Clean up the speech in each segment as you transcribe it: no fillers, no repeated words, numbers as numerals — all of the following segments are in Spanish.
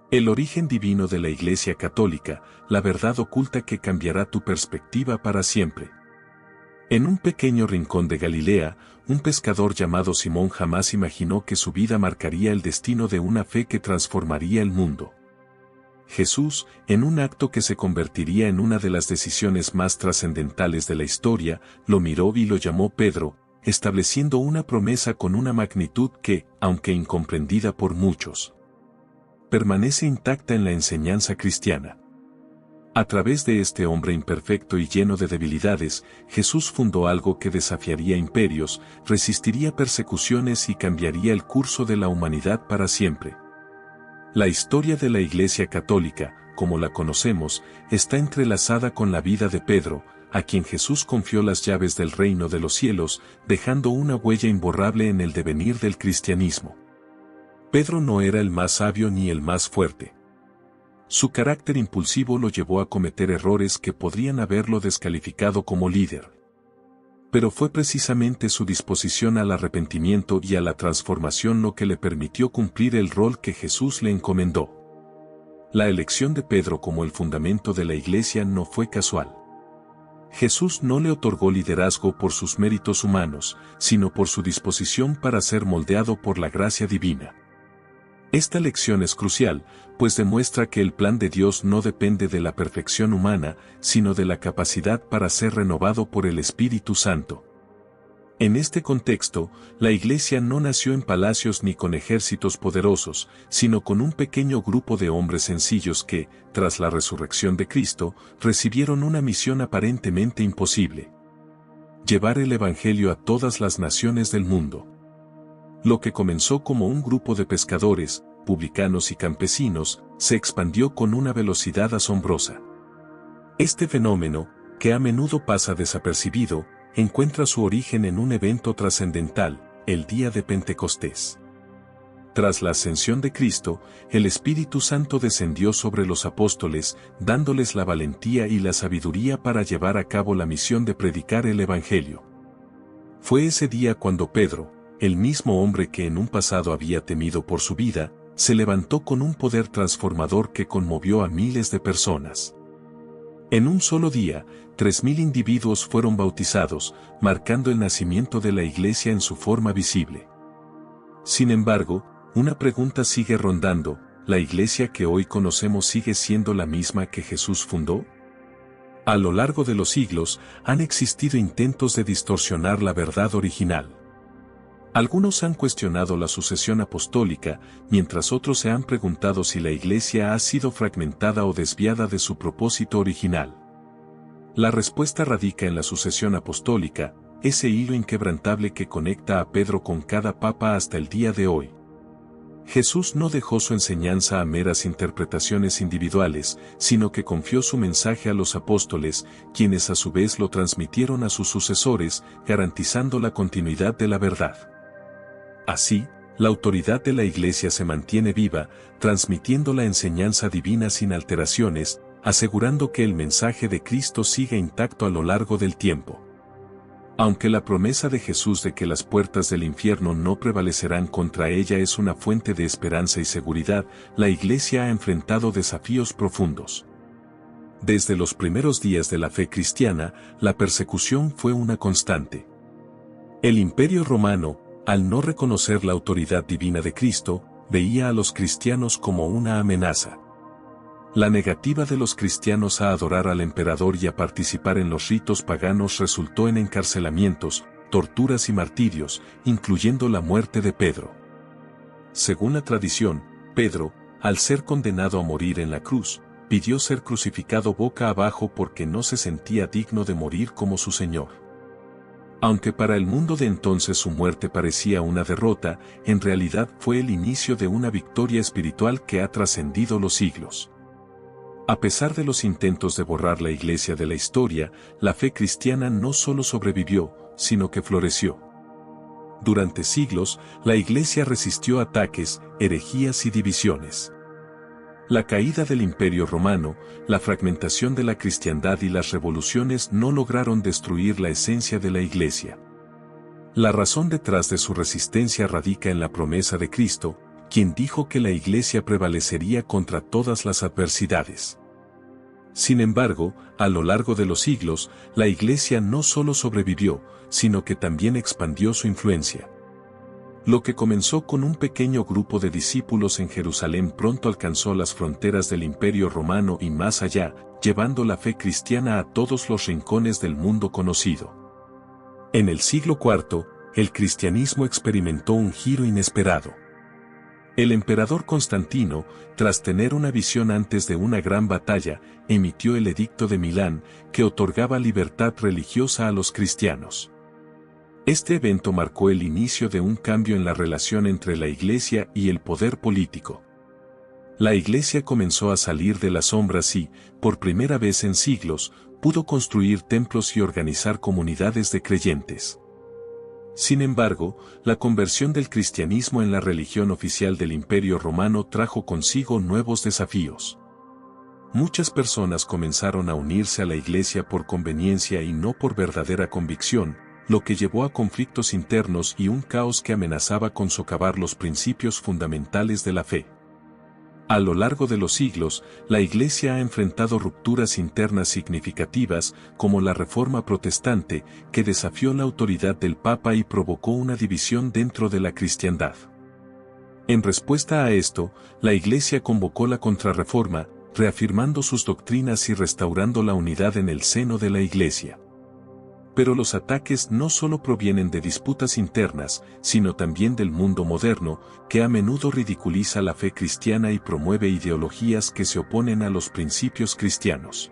El origen divino de la Iglesia Católica, la verdad oculta que cambiará tu perspectiva para siempre. En un pequeño rincón de Galilea, un pescador llamado Simón jamás imaginó que su vida marcaría el destino de una fe que transformaría el mundo. Jesús, en un acto que se convertiría en una de las decisiones más trascendentales de la historia, lo miró y lo llamó Pedro, estableciendo una promesa con una magnitud que, aunque incomprendida por muchos, permanece intacta en la enseñanza cristiana. A través de este hombre imperfecto y lleno de debilidades, Jesús fundó algo que desafiaría imperios, resistiría persecuciones y cambiaría el curso de la humanidad para siempre. La historia de la Iglesia Católica, como la conocemos, está entrelazada con la vida de Pedro, a quien Jesús confió las llaves del reino de los cielos, dejando una huella imborrable en el devenir del cristianismo. Pedro no era el más sabio ni el más fuerte. Su carácter impulsivo lo llevó a cometer errores que podrían haberlo descalificado como líder. Pero fue precisamente su disposición al arrepentimiento y a la transformación lo que le permitió cumplir el rol que Jesús le encomendó. La elección de Pedro como el fundamento de la Iglesia no fue casual. Jesús no le otorgó liderazgo por sus méritos humanos, sino por su disposición para ser moldeado por la gracia divina. Esta lección es crucial, pues demuestra que el plan de Dios no depende de la perfección humana, sino de la capacidad para ser renovado por el Espíritu Santo. En este contexto, la Iglesia no nació en palacios ni con ejércitos poderosos, sino con un pequeño grupo de hombres sencillos que, tras la resurrección de Cristo, recibieron una misión aparentemente imposible: llevar el Evangelio a todas las naciones del mundo. Lo que comenzó como un grupo de pescadores, publicanos y campesinos, se expandió con una velocidad asombrosa. Este fenómeno, que a menudo pasa desapercibido, encuentra su origen en un evento trascendental, el día de Pentecostés. Tras la ascensión de Cristo, el Espíritu Santo descendió sobre los apóstoles, dándoles la valentía y la sabiduría para llevar a cabo la misión de predicar el Evangelio. Fue ese día cuando Pedro, el mismo hombre que en un pasado había temido por su vida, se levantó con un poder transformador que conmovió a miles de personas. En un solo día, 3.000 individuos fueron bautizados, marcando el nacimiento de la Iglesia en su forma visible. Sin embargo, una pregunta sigue rondando: ¿la Iglesia que hoy conocemos sigue siendo la misma que Jesús fundó? A lo largo de los siglos, han existido intentos de distorsionar la verdad original. Algunos han cuestionado la sucesión apostólica, mientras otros se han preguntado si la Iglesia ha sido fragmentada o desviada de su propósito original. La respuesta radica en la sucesión apostólica, ese hilo inquebrantable que conecta a Pedro con cada papa hasta el día de hoy. Jesús no dejó su enseñanza a meras interpretaciones individuales, sino que confió su mensaje a los apóstoles, quienes a su vez lo transmitieron a sus sucesores, garantizando la continuidad de la verdad. Así, la autoridad de la Iglesia se mantiene viva, transmitiendo la enseñanza divina sin alteraciones, asegurando que el mensaje de Cristo siga intacto a lo largo del tiempo. Aunque la promesa de Jesús de que las puertas del infierno no prevalecerán contra ella es una fuente de esperanza y seguridad, la Iglesia ha enfrentado desafíos profundos. Desde los primeros días de la fe cristiana, la persecución fue una constante. El Imperio Romano, al no reconocer la autoridad divina de Cristo, veía a los cristianos como una amenaza. La negativa de los cristianos a adorar al emperador y a participar en los ritos paganos resultó en encarcelamientos, torturas y martirios, incluyendo la muerte de Pedro. Según la tradición, Pedro, al ser condenado a morir en la cruz, pidió ser crucificado boca abajo porque no se sentía digno de morir como su Señor. Aunque para el mundo de entonces su muerte parecía una derrota, en realidad fue el inicio de una victoria espiritual que ha trascendido los siglos. A pesar de los intentos de borrar la Iglesia de la historia, la fe cristiana no solo sobrevivió, sino que floreció. Durante siglos, la Iglesia resistió ataques, herejías y divisiones. La caída del Imperio Romano, la fragmentación de la cristiandad y las revoluciones no lograron destruir la esencia de la Iglesia. La razón detrás de su resistencia radica en la promesa de Cristo, quien dijo que la Iglesia prevalecería contra todas las adversidades. Sin embargo, a lo largo de los siglos, la Iglesia no solo sobrevivió, sino que también expandió su influencia. Lo que comenzó con un pequeño grupo de discípulos en Jerusalén pronto alcanzó las fronteras del Imperio Romano y más allá, llevando la fe cristiana a todos los rincones del mundo conocido. En el siglo IV, el cristianismo experimentó un giro inesperado. El emperador Constantino, tras tener una visión antes de una gran batalla, emitió el Edicto de Milán, que otorgaba libertad religiosa a los cristianos. Este evento marcó el inicio de un cambio en la relación entre la Iglesia y el poder político. La Iglesia comenzó a salir de las sombras y, por primera vez en siglos, pudo construir templos y organizar comunidades de creyentes. Sin embargo, la conversión del cristianismo en la religión oficial del Imperio Romano trajo consigo nuevos desafíos. Muchas personas comenzaron a unirse a la Iglesia por conveniencia y no por verdadera convicción, lo que llevó a conflictos internos y un caos que amenazaba con socavar los principios fundamentales de la fe. A lo largo de los siglos, la Iglesia ha enfrentado rupturas internas significativas, como la Reforma Protestante, que desafió la autoridad del Papa y provocó una división dentro de la cristiandad. En respuesta a esto, la Iglesia convocó la Contrarreforma, reafirmando sus doctrinas y restaurando la unidad en el seno de la Iglesia. Pero los ataques no solo provienen de disputas internas, sino también del mundo moderno, que a menudo ridiculiza la fe cristiana y promueve ideologías que se oponen a los principios cristianos.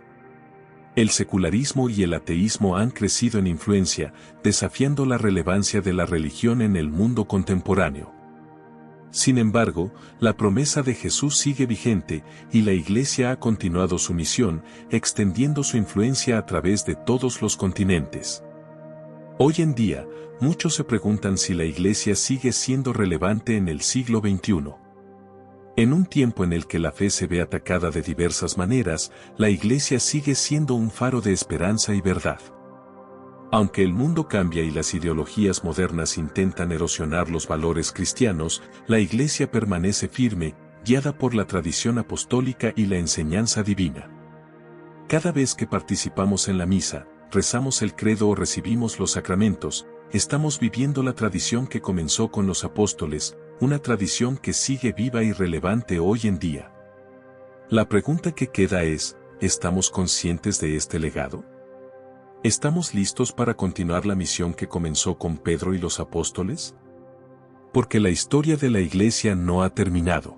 El secularismo y el ateísmo han crecido en influencia, desafiando la relevancia de la religión en el mundo contemporáneo. Sin embargo, la promesa de Jesús sigue vigente, y la Iglesia ha continuado su misión, extendiendo su influencia a través de todos los continentes. Hoy en día, muchos se preguntan si la Iglesia sigue siendo relevante en el siglo XXI. En un tiempo en el que la fe se ve atacada de diversas maneras, la Iglesia sigue siendo un faro de esperanza y verdad. Aunque el mundo cambia y las ideologías modernas intentan erosionar los valores cristianos, la Iglesia permanece firme, guiada por la tradición apostólica y la enseñanza divina. Cada vez que participamos en la misa, rezamos el credo o recibimos los sacramentos, estamos viviendo la tradición que comenzó con los apóstoles, una tradición que sigue viva y relevante hoy en día. La pregunta que queda es, ¿estamos conscientes de este legado? ¿Estamos listos para continuar la misión que comenzó con Pedro y los apóstoles? Porque la historia de la Iglesia no ha terminado.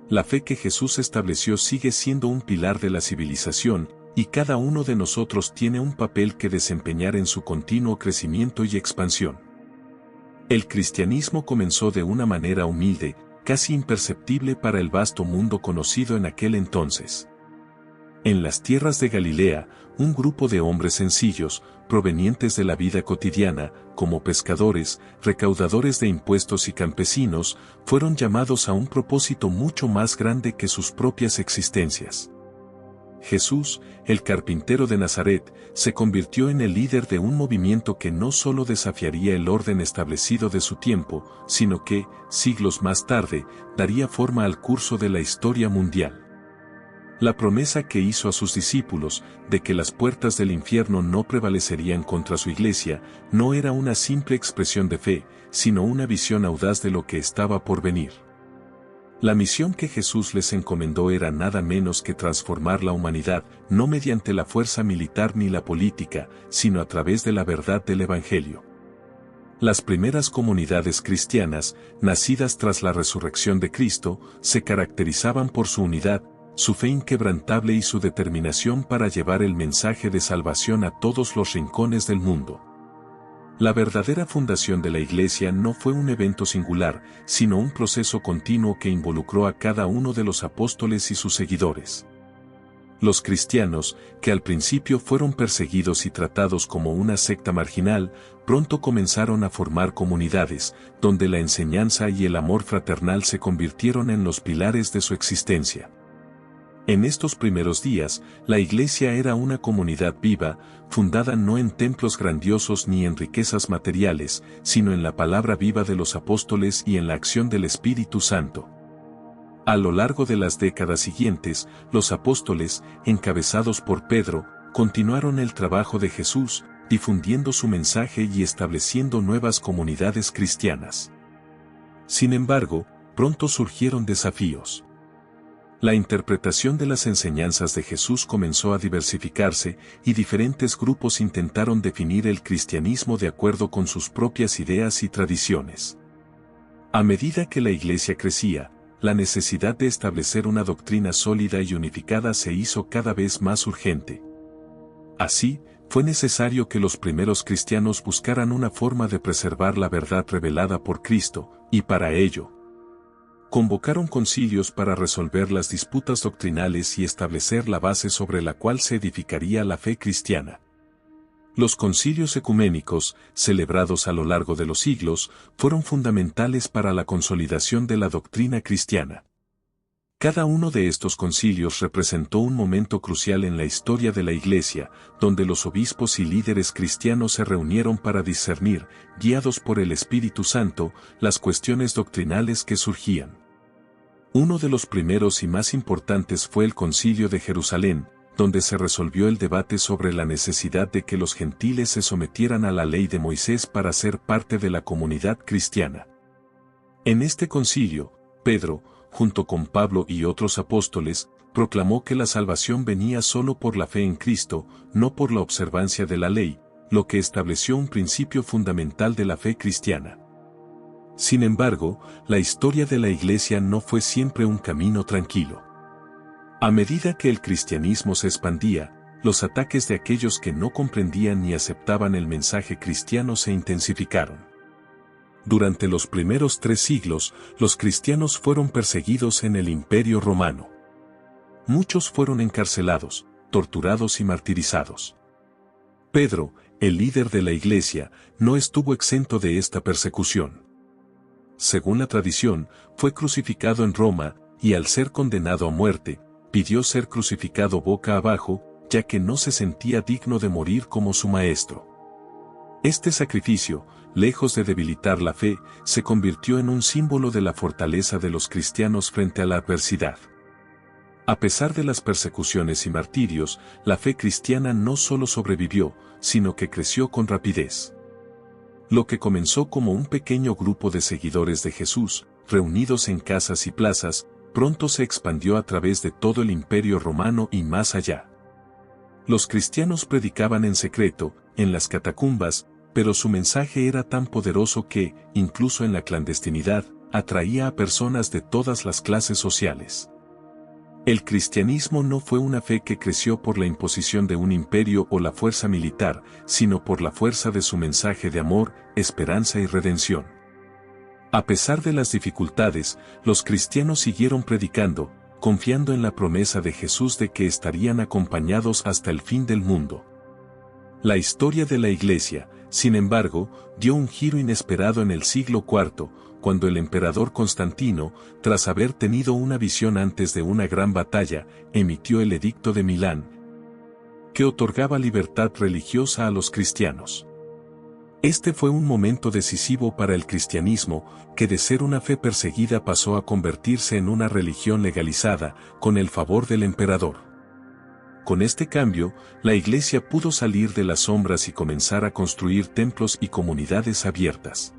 La fe que Jesús estableció sigue siendo un pilar de la civilización, y cada uno de nosotros tiene un papel que desempeñar en su continuo crecimiento y expansión. El cristianismo comenzó de una manera humilde, casi imperceptible para el vasto mundo conocido en aquel entonces. En las tierras de Galilea, un grupo de hombres sencillos, provenientes de la vida cotidiana, como pescadores, recaudadores de impuestos y campesinos, fueron llamados a un propósito mucho más grande que sus propias existencias. Jesús, el carpintero de Nazaret, se convirtió en el líder de un movimiento que no solo desafiaría el orden establecido de su tiempo, sino que, siglos más tarde, daría forma al curso de la historia mundial. La promesa que hizo a sus discípulos, de que las puertas del infierno no prevalecerían contra su Iglesia, no era una simple expresión de fe, sino una visión audaz de lo que estaba por venir. La misión que Jesús les encomendó era nada menos que transformar la humanidad, no mediante la fuerza militar ni la política, sino a través de la verdad del Evangelio. Las primeras comunidades cristianas, nacidas tras la resurrección de Cristo, se caracterizaban por su unidad, su fe inquebrantable y su determinación para llevar el mensaje de salvación a todos los rincones del mundo. La verdadera fundación de la Iglesia no fue un evento singular, sino un proceso continuo que involucró a cada uno de los apóstoles y sus seguidores. Los cristianos, que al principio fueron perseguidos y tratados como una secta marginal, pronto comenzaron a formar comunidades, donde la enseñanza y el amor fraternal se convirtieron en los pilares de su existencia. En estos primeros días, la Iglesia era una comunidad viva, fundada no en templos grandiosos ni en riquezas materiales, sino en la palabra viva de los apóstoles y en la acción del Espíritu Santo. A lo largo de las décadas siguientes, los apóstoles, encabezados por Pedro, continuaron el trabajo de Jesús, difundiendo su mensaje y estableciendo nuevas comunidades cristianas. Sin embargo, pronto surgieron desafíos. La interpretación de las enseñanzas de Jesús comenzó a diversificarse y diferentes grupos intentaron definir el cristianismo de acuerdo con sus propias ideas y tradiciones. A medida que la Iglesia crecía, la necesidad de establecer una doctrina sólida y unificada se hizo cada vez más urgente. Así, fue necesario que los primeros cristianos buscaran una forma de preservar la verdad revelada por Cristo, y para ello, convocaron concilios para resolver las disputas doctrinales y establecer la base sobre la cual se edificaría la fe cristiana. Los concilios ecuménicos, celebrados a lo largo de los siglos, fueron fundamentales para la consolidación de la doctrina cristiana. Cada uno de estos concilios representó un momento crucial en la historia de la Iglesia, donde los obispos y líderes cristianos se reunieron para discernir, guiados por el Espíritu Santo, las cuestiones doctrinales que surgían. Uno de los primeros y más importantes fue el Concilio de Jerusalén, donde se resolvió el debate sobre la necesidad de que los gentiles se sometieran a la ley de Moisés para ser parte de la comunidad cristiana. En este concilio, Pedro, junto con Pablo y otros apóstoles, proclamó que la salvación venía solo por la fe en Cristo, no por la observancia de la ley, lo que estableció un principio fundamental de la fe cristiana. Sin embargo, la historia de la Iglesia no fue siempre un camino tranquilo. A medida que el cristianismo se expandía, los ataques de aquellos que no comprendían ni aceptaban el mensaje cristiano se intensificaron. Durante los primeros 3 siglos, los cristianos fueron perseguidos en el Imperio Romano. Muchos fueron encarcelados, torturados y martirizados. Pedro, el líder de la Iglesia, no estuvo exento de esta persecución. Según la tradición, fue crucificado en Roma, y al ser condenado a muerte, pidió ser crucificado boca abajo, ya que no se sentía digno de morir como su maestro. Este sacrificio, lejos de debilitar la fe, se convirtió en un símbolo de la fortaleza de los cristianos frente a la adversidad. A pesar de las persecuciones y martirios, la fe cristiana no solo sobrevivió, sino que creció con rapidez. Lo que comenzó como un pequeño grupo de seguidores de Jesús, reunidos en casas y plazas, pronto se expandió a través de todo el Imperio Romano y más allá. Los cristianos predicaban en secreto, en las catacumbas, pero su mensaje era tan poderoso que, incluso en la clandestinidad, atraía a personas de todas las clases sociales. El cristianismo no fue una fe que creció por la imposición de un imperio o la fuerza militar, sino por la fuerza de su mensaje de amor, esperanza y redención. A pesar de las dificultades, los cristianos siguieron predicando, confiando en la promesa de Jesús de que estarían acompañados hasta el fin del mundo. La historia de la Iglesia, sin embargo, dio un giro inesperado en el siglo IV, cuando el emperador Constantino, tras haber tenido una visión antes de una gran batalla, emitió el Edicto de Milán, que otorgaba libertad religiosa a los cristianos. Este fue un momento decisivo para el cristianismo, que de ser una fe perseguida pasó a convertirse en una religión legalizada, con el favor del emperador. Con este cambio, la Iglesia pudo salir de las sombras y comenzar a construir templos y comunidades abiertas.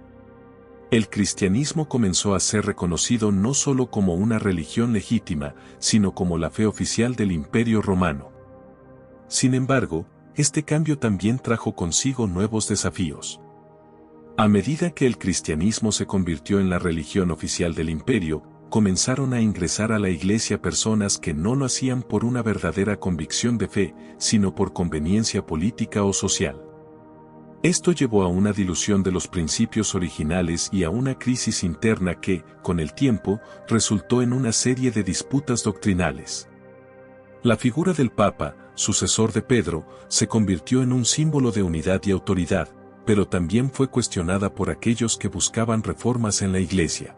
El cristianismo comenzó a ser reconocido no solo como una religión legítima, sino como la fe oficial del Imperio Romano. Sin embargo, este cambio también trajo consigo nuevos desafíos. A medida que el cristianismo se convirtió en la religión oficial del imperio, comenzaron a ingresar a la Iglesia personas que no lo hacían por una verdadera convicción de fe, sino por conveniencia política o social. Esto llevó a una dilución de los principios originales y a una crisis interna que, con el tiempo, resultó en una serie de disputas doctrinales. La figura del Papa, sucesor de Pedro, se convirtió en un símbolo de unidad y autoridad, pero también fue cuestionada por aquellos que buscaban reformas en la Iglesia.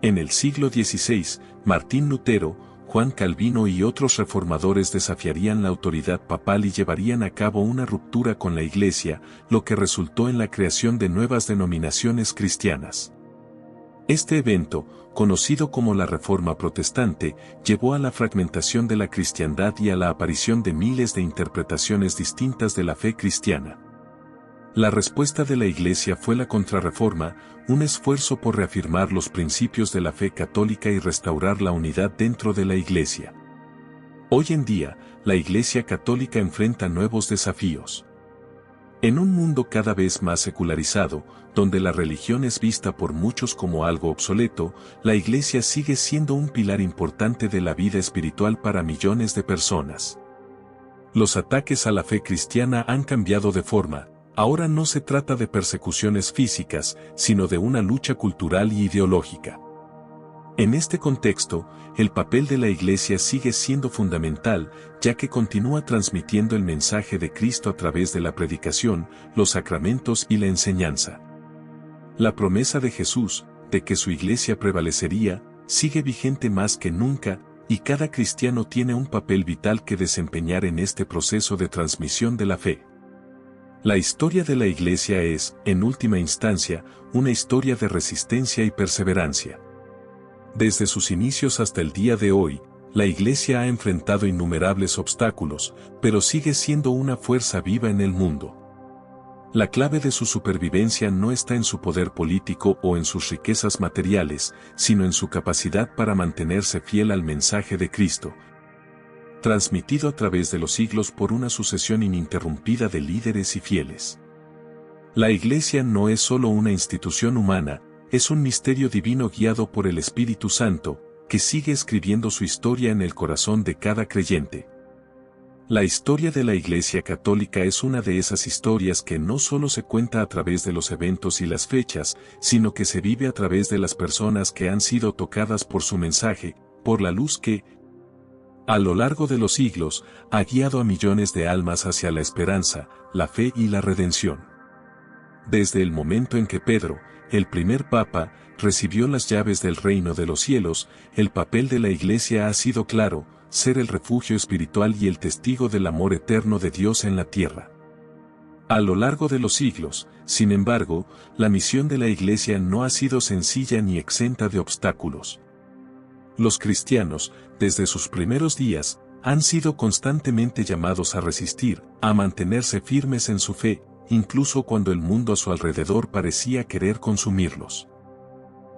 En el siglo XVI, Martín Lutero, Juan Calvino y otros reformadores desafiarían la autoridad papal y llevarían a cabo una ruptura con la Iglesia, lo que resultó en la creación de nuevas denominaciones cristianas. Este evento, conocido como la Reforma Protestante, llevó a la fragmentación de la cristiandad y a la aparición de miles de interpretaciones distintas de la fe cristiana. La respuesta de la Iglesia fue la Contrarreforma, un esfuerzo por reafirmar los principios de la fe católica y restaurar la unidad dentro de la Iglesia. Hoy en día, la Iglesia católica enfrenta nuevos desafíos. En un mundo cada vez más secularizado, donde la religión es vista por muchos como algo obsoleto, la Iglesia sigue siendo un pilar importante de la vida espiritual para millones de personas. Los ataques a la fe cristiana han cambiado de forma. Ahora no se trata de persecuciones físicas, sino de una lucha cultural y ideológica. En este contexto, el papel de la Iglesia sigue siendo fundamental, ya que continúa transmitiendo el mensaje de Cristo a través de la predicación, los sacramentos y la enseñanza. La promesa de Jesús, de que su Iglesia prevalecería, sigue vigente más que nunca, y cada cristiano tiene un papel vital que desempeñar en este proceso de transmisión de la fe. La historia de la Iglesia es, en última instancia, una historia de resistencia y perseverancia. Desde sus inicios hasta el día de hoy, la Iglesia ha enfrentado innumerables obstáculos, pero sigue siendo una fuerza viva en el mundo. La clave de su supervivencia no está en su poder político o en sus riquezas materiales, sino en su capacidad para mantenerse fiel al mensaje de Cristo, transmitido a través de los siglos por una sucesión ininterrumpida de líderes y fieles. La Iglesia no es solo una institución humana, es un misterio divino guiado por el Espíritu Santo, que sigue escribiendo su historia en el corazón de cada creyente. La historia de la Iglesia Católica es una de esas historias que no solo se cuenta a través de los eventos y las fechas, sino que se vive a través de las personas que han sido tocadas por su mensaje, por la luz que, a lo largo de los siglos, ha guiado a millones de almas hacia la esperanza, la fe y la redención. Desde el momento en que Pedro, el primer papa, recibió las llaves del reino de los cielos, el papel de la Iglesia ha sido claro: ser el refugio espiritual y el testigo del amor eterno de Dios en la tierra. A lo largo de los siglos, sin embargo, la misión de la Iglesia no ha sido sencilla ni exenta de obstáculos. Los cristianos, desde sus primeros días, han sido constantemente llamados a resistir, a mantenerse firmes en su fe, incluso cuando el mundo a su alrededor parecía querer consumirlos.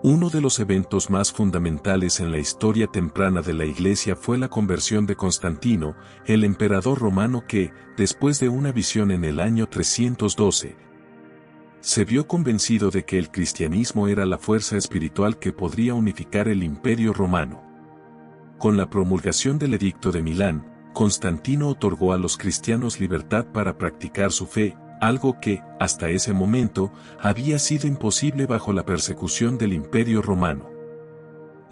Uno de los eventos más fundamentales en la historia temprana de la Iglesia fue la conversión de Constantino, el emperador romano que, después de una visión en el año 312, se vio convencido de que el cristianismo era la fuerza espiritual que podría unificar el Imperio Romano. Con la promulgación del Edicto de Milán, Constantino otorgó a los cristianos libertad para practicar su fe, algo que, hasta ese momento, había sido imposible bajo la persecución del Imperio Romano.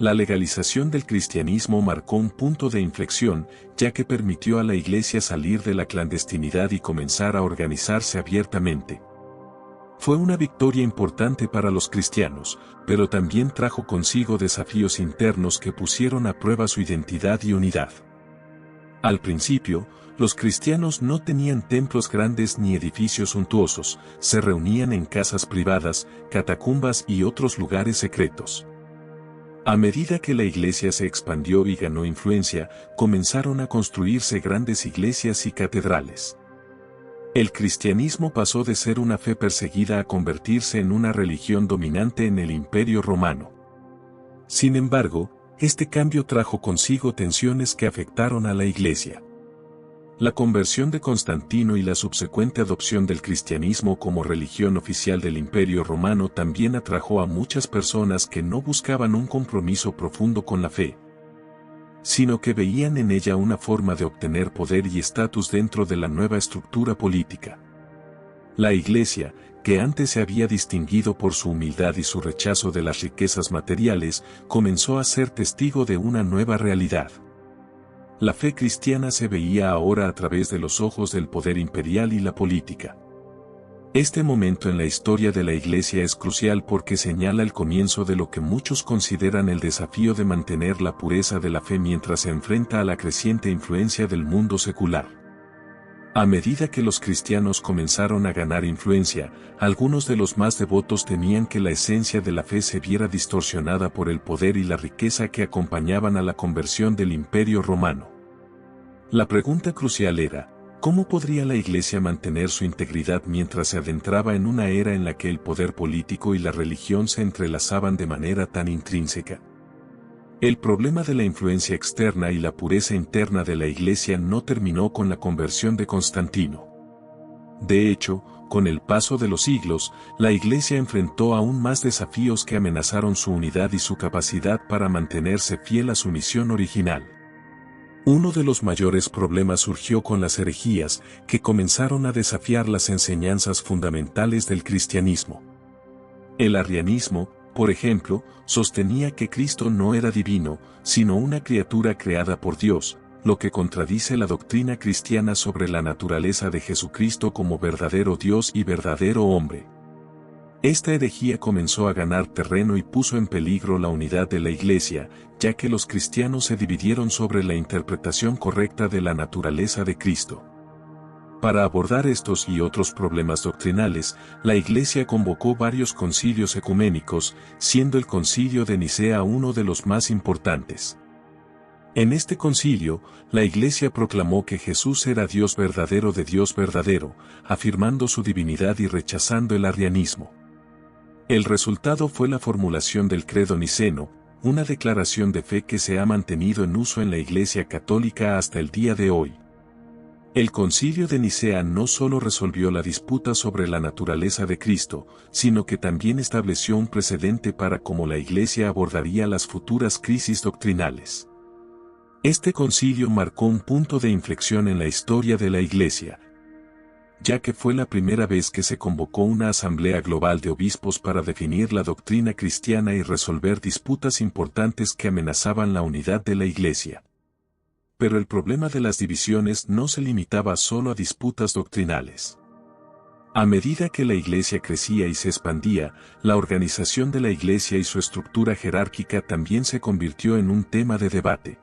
La legalización del cristianismo marcó un punto de inflexión, ya que permitió a la Iglesia salir de la clandestinidad y comenzar a organizarse abiertamente. Fue una victoria importante para los cristianos, pero también trajo consigo desafíos internos que pusieron a prueba su identidad y unidad. Al principio, los cristianos no tenían templos grandes ni edificios suntuosos, se reunían en casas privadas, catacumbas y otros lugares secretos. A medida que la Iglesia se expandió y ganó influencia, comenzaron a construirse grandes iglesias y catedrales. El cristianismo pasó de ser una fe perseguida a convertirse en una religión dominante en el Imperio Romano. Sin embargo, este cambio trajo consigo tensiones que afectaron a la Iglesia. La conversión de Constantino y la subsecuente adopción del cristianismo como religión oficial del Imperio Romano también atrajo a muchas personas que no buscaban un compromiso profundo con la fe, sino que veían en ella una forma de obtener poder y estatus dentro de la nueva estructura política. La Iglesia, que antes se había distinguido por su humildad y su rechazo de las riquezas materiales, comenzó a ser testigo de una nueva realidad. La fe cristiana se veía ahora a través de los ojos del poder imperial y la política. Este momento en la historia de la Iglesia es crucial porque señala el comienzo de lo que muchos consideran el desafío de mantener la pureza de la fe mientras se enfrenta a la creciente influencia del mundo secular. A medida que los cristianos comenzaron a ganar influencia, algunos de los más devotos temían que la esencia de la fe se viera distorsionada por el poder y la riqueza que acompañaban a la conversión del Imperio Romano. La pregunta crucial era, ¿cómo podría la Iglesia mantener su integridad mientras se adentraba en una era en la que el poder político y la religión se entrelazaban de manera tan intrínseca? El problema de la influencia externa y la pureza interna de la Iglesia no terminó con la conversión de Constantino. De hecho, con el paso de los siglos, la Iglesia enfrentó aún más desafíos que amenazaron su unidad y su capacidad para mantenerse fiel a su misión original. Uno de los mayores problemas surgió con las herejías, que comenzaron a desafiar las enseñanzas fundamentales del cristianismo. El arrianismo, por ejemplo, sostenía que Cristo no era divino, sino una criatura creada por Dios, lo que contradice la doctrina cristiana sobre la naturaleza de Jesucristo como verdadero Dios y verdadero hombre. Esta herejía comenzó a ganar terreno y puso en peligro la unidad de la Iglesia, ya que los cristianos se dividieron sobre la interpretación correcta de la naturaleza de Cristo. Para abordar estos y otros problemas doctrinales, la Iglesia convocó varios concilios ecuménicos, siendo el Concilio de Nicea uno de los más importantes. En este concilio, la Iglesia proclamó que Jesús era Dios verdadero de Dios verdadero, afirmando su divinidad y rechazando el arrianismo. El resultado fue la formulación del Credo Niceno, una declaración de fe que se ha mantenido en uso en la Iglesia Católica hasta el día de hoy. El Concilio de Nicea no solo resolvió la disputa sobre la naturaleza de Cristo, sino que también estableció un precedente para cómo la Iglesia abordaría las futuras crisis doctrinales. Este concilio marcó un punto de inflexión en la historia de la Iglesia, ya que fue la primera vez que se convocó una asamblea global de obispos para definir la doctrina cristiana y resolver disputas importantes que amenazaban la unidad de la Iglesia. Pero el problema de las divisiones no se limitaba solo a disputas doctrinales. A medida que la Iglesia crecía y se expandía, la organización de la Iglesia y su estructura jerárquica también se convirtió en un tema de debate.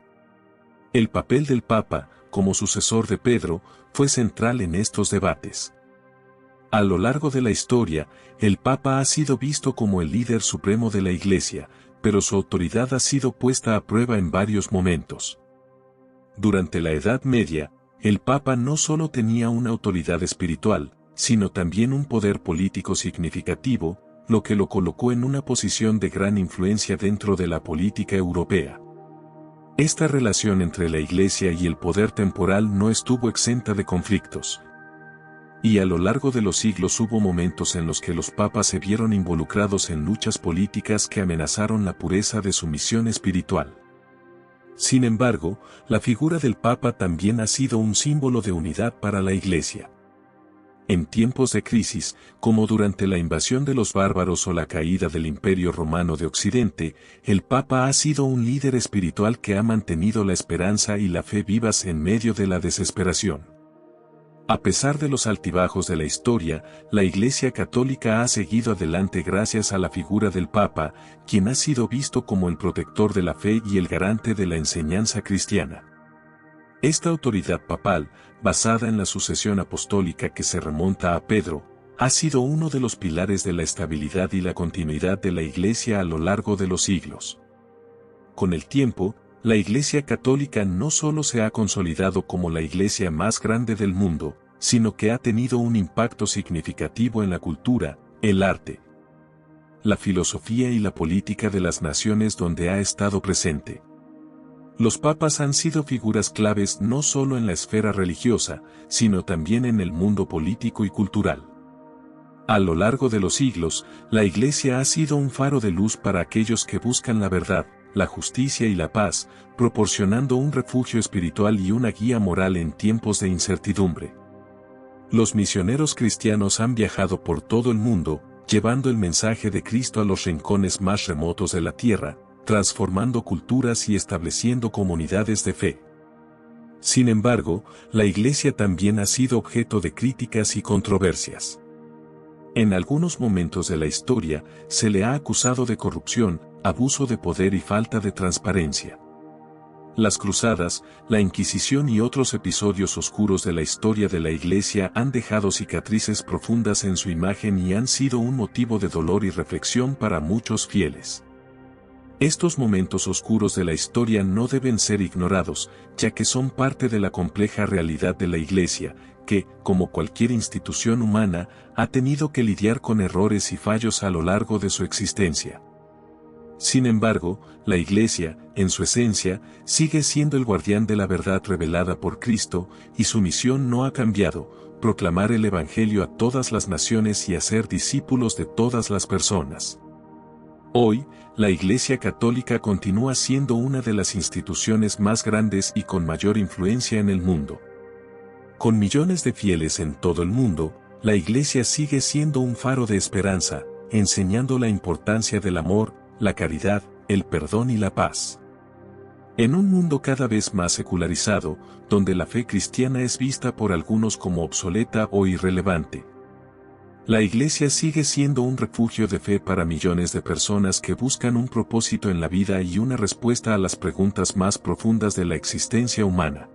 El papel del Papa, como sucesor de Pedro, fue central en estos debates. A lo largo de la historia, el Papa ha sido visto como el líder supremo de la Iglesia, pero su autoridad ha sido puesta a prueba en varios momentos. Durante la Edad Media, el Papa no solo tenía una autoridad espiritual, sino también un poder político significativo, lo que lo colocó en una posición de gran influencia dentro de la política europea. Esta relación entre la Iglesia y el poder temporal no estuvo exenta de conflictos. Y a lo largo de los siglos hubo momentos en los que los papas se vieron involucrados en luchas políticas que amenazaron la pureza de su misión espiritual. Sin embargo, la figura del Papa también ha sido un símbolo de unidad para la Iglesia. En tiempos de crisis, como durante la invasión de los bárbaros o la caída del Imperio Romano de Occidente, el Papa ha sido un líder espiritual que ha mantenido la esperanza y la fe vivas en medio de la desesperación. A pesar de los altibajos de la historia, la Iglesia Católica ha seguido adelante gracias a la figura del Papa, quien ha sido visto como el protector de la fe y el garante de la enseñanza cristiana. Esta autoridad papal, basada en la sucesión apostólica que se remonta a Pedro, ha sido uno de los pilares de la estabilidad y la continuidad de la Iglesia a lo largo de los siglos. Con el tiempo, la Iglesia Católica no solo se ha consolidado como la Iglesia más grande del mundo, sino que ha tenido un impacto significativo en la cultura, el arte, la filosofía y la política de las naciones donde ha estado presente. Los papas han sido figuras claves no solo en la esfera religiosa, sino también en el mundo político y cultural. A lo largo de los siglos, la Iglesia ha sido un faro de luz para aquellos que buscan la verdad, la justicia y la paz, proporcionando un refugio espiritual y una guía moral en tiempos de incertidumbre. Los misioneros cristianos han viajado por todo el mundo, llevando el mensaje de Cristo a los rincones más remotos de la tierra, transformando culturas y estableciendo comunidades de fe. Sin embargo, la Iglesia también ha sido objeto de críticas y controversias. En algunos momentos de la historia, se le ha acusado de corrupción, abuso de poder y falta de transparencia. Las cruzadas, la Inquisición y otros episodios oscuros de la historia de la Iglesia han dejado cicatrices profundas en su imagen y han sido un motivo de dolor y reflexión para muchos fieles. Estos momentos oscuros de la historia no deben ser ignorados, ya que son parte de la compleja realidad de la Iglesia, que, como cualquier institución humana, ha tenido que lidiar con errores y fallos a lo largo de su existencia. Sin embargo, la Iglesia, en su esencia, sigue siendo el guardián de la verdad revelada por Cristo, y su misión no ha cambiado: proclamar el Evangelio a todas las naciones y hacer discípulos de todas las personas. Hoy, la Iglesia Católica continúa siendo una de las instituciones más grandes y con mayor influencia en el mundo. Con millones de fieles en todo el mundo, la Iglesia sigue siendo un faro de esperanza, enseñando la importancia del amor, la caridad, el perdón y la paz. En un mundo cada vez más secularizado, donde la fe cristiana es vista por algunos como obsoleta o irrelevante, la Iglesia sigue siendo un refugio de fe para millones de personas que buscan un propósito en la vida y una respuesta a las preguntas más profundas de la existencia humana.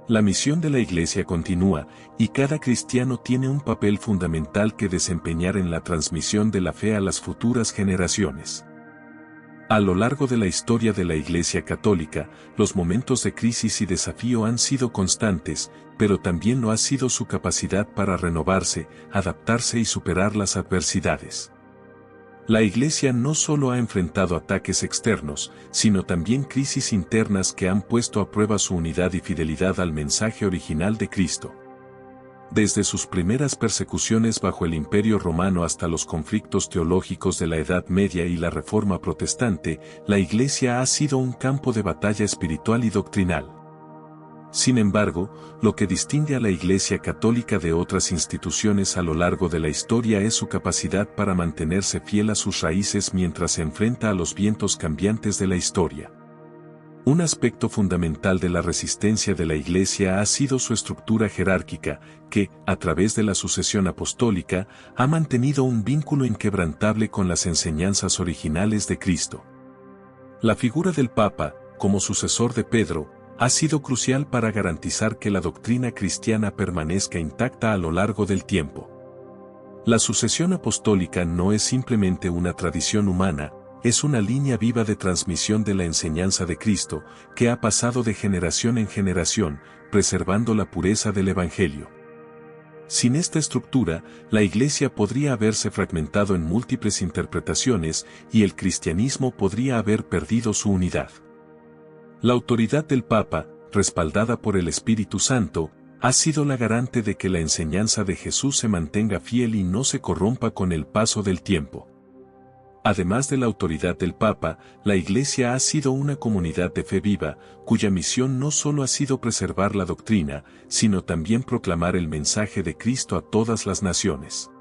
La misión de la Iglesia continúa, y cada cristiano tiene un papel fundamental que desempeñar en la transmisión de la fe a las futuras generaciones. A lo largo de la historia de la Iglesia Católica, los momentos de crisis y desafío han sido constantes, pero también lo ha sido su capacidad para renovarse, adaptarse y superar las adversidades. La Iglesia no solo ha enfrentado ataques externos, sino también crisis internas que han puesto a prueba su unidad y fidelidad al mensaje original de Cristo. Desde sus primeras persecuciones bajo el Imperio Romano hasta los conflictos teológicos de la Edad Media y la Reforma Protestante, la Iglesia ha sido un campo de batalla espiritual y doctrinal. Sin embargo, lo que distingue a la Iglesia Católica de otras instituciones a lo largo de la historia es su capacidad para mantenerse fiel a sus raíces mientras se enfrenta a los vientos cambiantes de la historia. Un aspecto fundamental de la resistencia de la Iglesia ha sido su estructura jerárquica, que, a través de la sucesión apostólica, ha mantenido un vínculo inquebrantable con las enseñanzas originales de Cristo. La figura del Papa, como sucesor de Pedro, ha sido crucial para garantizar que la doctrina cristiana permanezca intacta a lo largo del tiempo. La sucesión apostólica no es simplemente una tradición humana, es una línea viva de transmisión de la enseñanza de Cristo, que ha pasado de generación en generación, preservando la pureza del Evangelio. Sin esta estructura, la Iglesia podría haberse fragmentado en múltiples interpretaciones y el cristianismo podría haber perdido su unidad. La autoridad del Papa, respaldada por el Espíritu Santo, ha sido la garante de que la enseñanza de Jesús se mantenga fiel y no se corrompa con el paso del tiempo. Además de la autoridad del Papa, la Iglesia ha sido una comunidad de fe viva, cuya misión no solo ha sido preservar la doctrina, sino también proclamar el mensaje de Cristo a todas las naciones.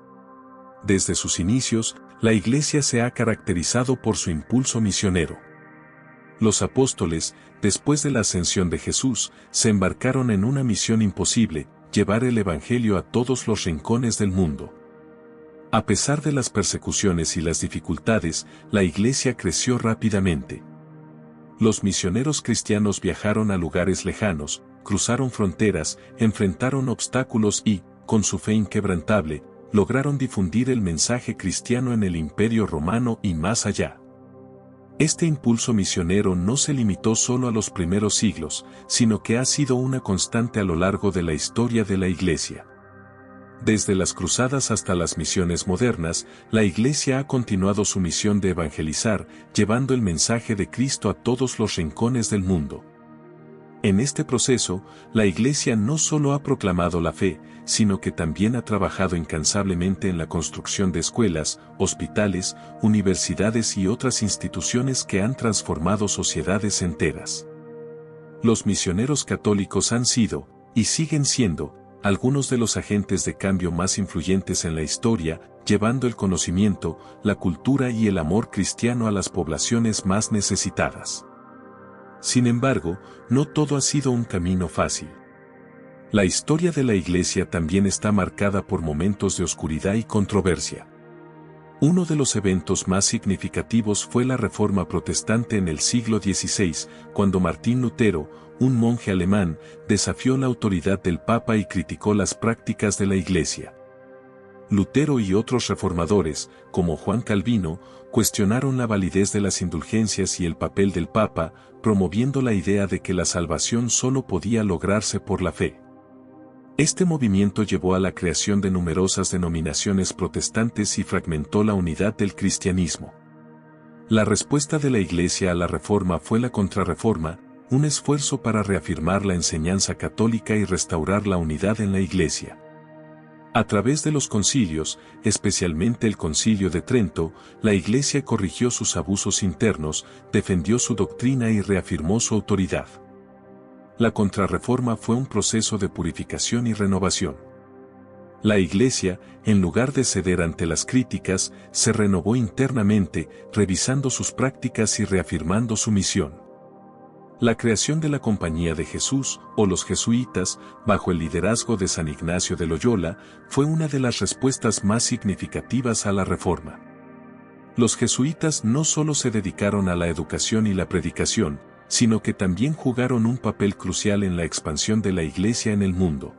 Desde sus inicios, la Iglesia se ha caracterizado por su impulso misionero. Los apóstoles, después de la ascensión de Jesús, se embarcaron en una misión imposible: llevar el Evangelio a todos los rincones del mundo. A pesar de las persecuciones y las dificultades, la Iglesia creció rápidamente. Los misioneros cristianos viajaron a lugares lejanos, cruzaron fronteras, enfrentaron obstáculos y, con su fe inquebrantable, lograron difundir el mensaje cristiano en el Imperio Romano y más allá. Este impulso misionero no se limitó solo a los primeros siglos, sino que ha sido una constante a lo largo de la historia de la Iglesia. Desde las cruzadas hasta las misiones modernas, la Iglesia ha continuado su misión de evangelizar, llevando el mensaje de Cristo a todos los rincones del mundo. En este proceso, la Iglesia no solo ha proclamado la fe, sino que también ha trabajado incansablemente en la construcción de escuelas, hospitales, universidades y otras instituciones que han transformado sociedades enteras. Los misioneros católicos han sido, y siguen siendo, algunos de los agentes de cambio más influyentes en la historia, llevando el conocimiento, la cultura y el amor cristiano a las poblaciones más necesitadas. Sin embargo, no todo ha sido un camino fácil. La historia de la Iglesia también está marcada por momentos de oscuridad y controversia. Uno de los eventos más significativos fue la Reforma Protestante en el siglo XVI, cuando Martín Lutero, un monje alemán, desafió la autoridad del Papa y criticó las prácticas de la Iglesia. Lutero y otros reformadores, como Juan Calvino, cuestionaron la validez de las indulgencias y el papel del Papa, promoviendo la idea de que la salvación solo podía lograrse por la fe. Este movimiento llevó a la creación de numerosas denominaciones protestantes y fragmentó la unidad del cristianismo. La respuesta de la Iglesia a la Reforma fue la Contrarreforma, un esfuerzo para reafirmar la enseñanza católica y restaurar la unidad en la Iglesia. A través de los concilios, especialmente el Concilio de Trento, la Iglesia corrigió sus abusos internos, defendió su doctrina y reafirmó su autoridad. La Contrarreforma fue un proceso de purificación y renovación. La Iglesia, en lugar de ceder ante las críticas, se renovó internamente, revisando sus prácticas y reafirmando su misión. La creación de la Compañía de Jesús, o los jesuitas, bajo el liderazgo de San Ignacio de Loyola, fue una de las respuestas más significativas a la Reforma. Los jesuitas no solo se dedicaron a la educación y la predicación, sino que también jugaron un papel crucial en la expansión de la Iglesia en el mundo.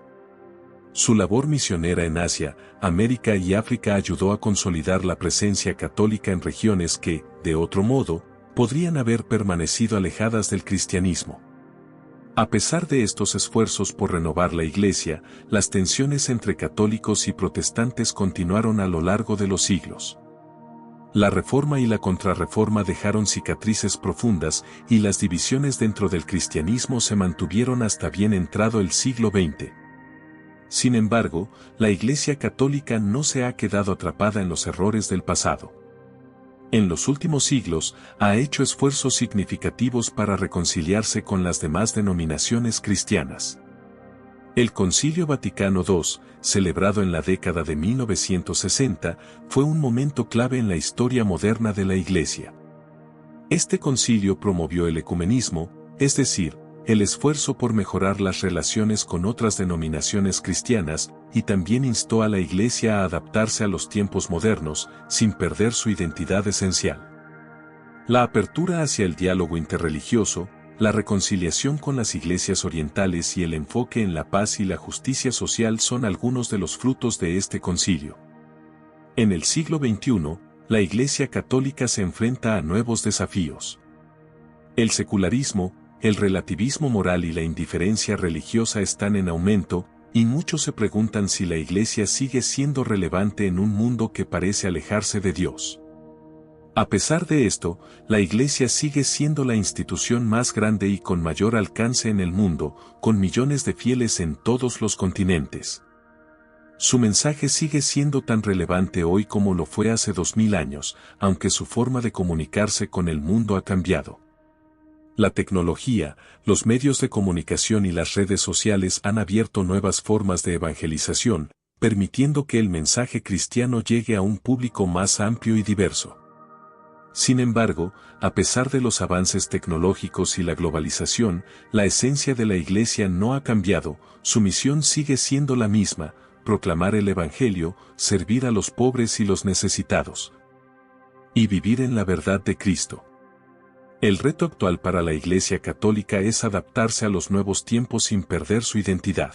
Su labor misionera en Asia, América y África ayudó a consolidar la presencia católica en regiones que, de otro modo, podrían haber permanecido alejadas del cristianismo. A pesar de estos esfuerzos por renovar la Iglesia, las tensiones entre católicos y protestantes continuaron a lo largo de los siglos. La Reforma y la Contrarreforma dejaron cicatrices profundas y las divisiones dentro del cristianismo se mantuvieron hasta bien entrado el siglo XX. Sin embargo, la Iglesia católica no se ha quedado atrapada en los errores del pasado. En los últimos siglos, ha hecho esfuerzos significativos para reconciliarse con las demás denominaciones cristianas. El Concilio Vaticano II, celebrado en la década de 1960, fue un momento clave en la historia moderna de la Iglesia. Este concilio promovió el ecumenismo, es decir, el esfuerzo por mejorar las relaciones con otras denominaciones cristianas, y también instó a la Iglesia a adaptarse a los tiempos modernos, sin perder su identidad esencial. La apertura hacia el diálogo interreligioso, la reconciliación con las iglesias orientales y el enfoque en la paz y la justicia social son algunos de los frutos de este concilio. En el siglo XXI, la Iglesia católica se enfrenta a nuevos desafíos. El secularismo, el relativismo moral y la indiferencia religiosa están en aumento, y muchos se preguntan si la Iglesia sigue siendo relevante en un mundo que parece alejarse de Dios. A pesar de esto, la Iglesia sigue siendo la institución más grande y con mayor alcance en el mundo, con millones de fieles en todos los continentes. Su mensaje sigue siendo tan relevante hoy como lo fue hace 2000 años, aunque su forma de comunicarse con el mundo ha cambiado. La tecnología, los medios de comunicación y las redes sociales han abierto nuevas formas de evangelización, permitiendo que el mensaje cristiano llegue a un público más amplio y diverso. Sin embargo, a pesar de los avances tecnológicos y la globalización, la esencia de la Iglesia no ha cambiado, su misión sigue siendo la misma: proclamar el Evangelio, servir a los pobres y los necesitados, y vivir en la verdad de Cristo. El reto actual para la Iglesia católica es adaptarse a los nuevos tiempos sin perder su identidad.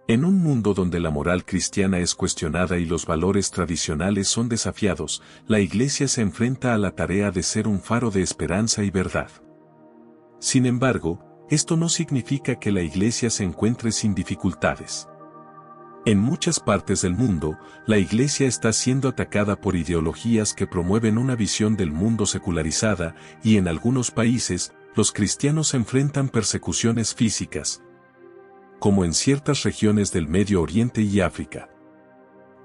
En un mundo donde la moral cristiana es cuestionada y los valores tradicionales son desafiados, la Iglesia se enfrenta a la tarea de ser un faro de esperanza y verdad. Sin embargo, esto no significa que la Iglesia se encuentre sin dificultades. En muchas partes del mundo, la Iglesia está siendo atacada por ideologías que promueven una visión del mundo secularizada, y en algunos países, los cristianos enfrentan persecuciones físicas, como en ciertas regiones del Medio Oriente y África.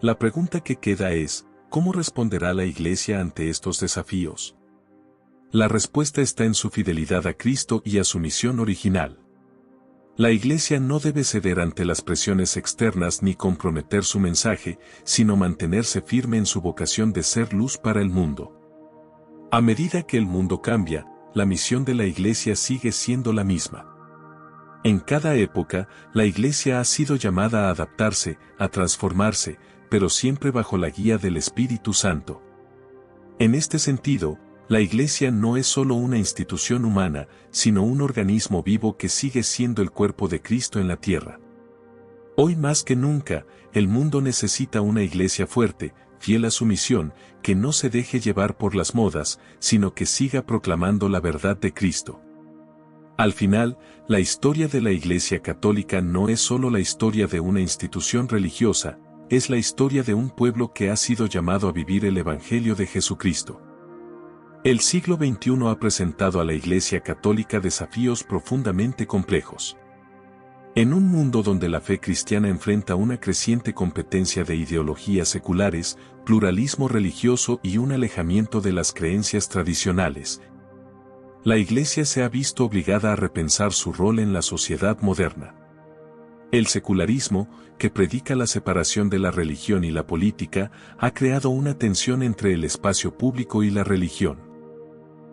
La pregunta que queda es, ¿cómo responderá la Iglesia ante estos desafíos? La respuesta está en su fidelidad a Cristo y a su misión original. La Iglesia no debe ceder ante las presiones externas ni comprometer su mensaje, sino mantenerse firme en su vocación de ser luz para el mundo. A medida que el mundo cambia, la misión de la Iglesia sigue siendo la misma: En cada época, la Iglesia ha sido llamada a adaptarse, a transformarse, pero siempre bajo la guía del Espíritu Santo. En este sentido, la Iglesia no es solo una institución humana, sino un organismo vivo que sigue siendo el cuerpo de Cristo en la tierra. Hoy más que nunca, el mundo necesita una Iglesia fuerte, fiel a su misión, que no se deje llevar por las modas, sino que siga proclamando la verdad de Cristo. Al final, la historia de la Iglesia Católica no es solo la historia de una institución religiosa, es la historia de un pueblo que ha sido llamado a vivir el Evangelio de Jesucristo. El siglo XXI ha presentado a la Iglesia Católica desafíos profundamente complejos. En un mundo donde la fe cristiana enfrenta una creciente competencia de ideologías seculares, pluralismo religioso y un alejamiento de las creencias tradicionales, la Iglesia se ha visto obligada a repensar su rol en la sociedad moderna. El secularismo, que predica la separación de la religión y la política, ha creado una tensión entre el espacio público y la religión.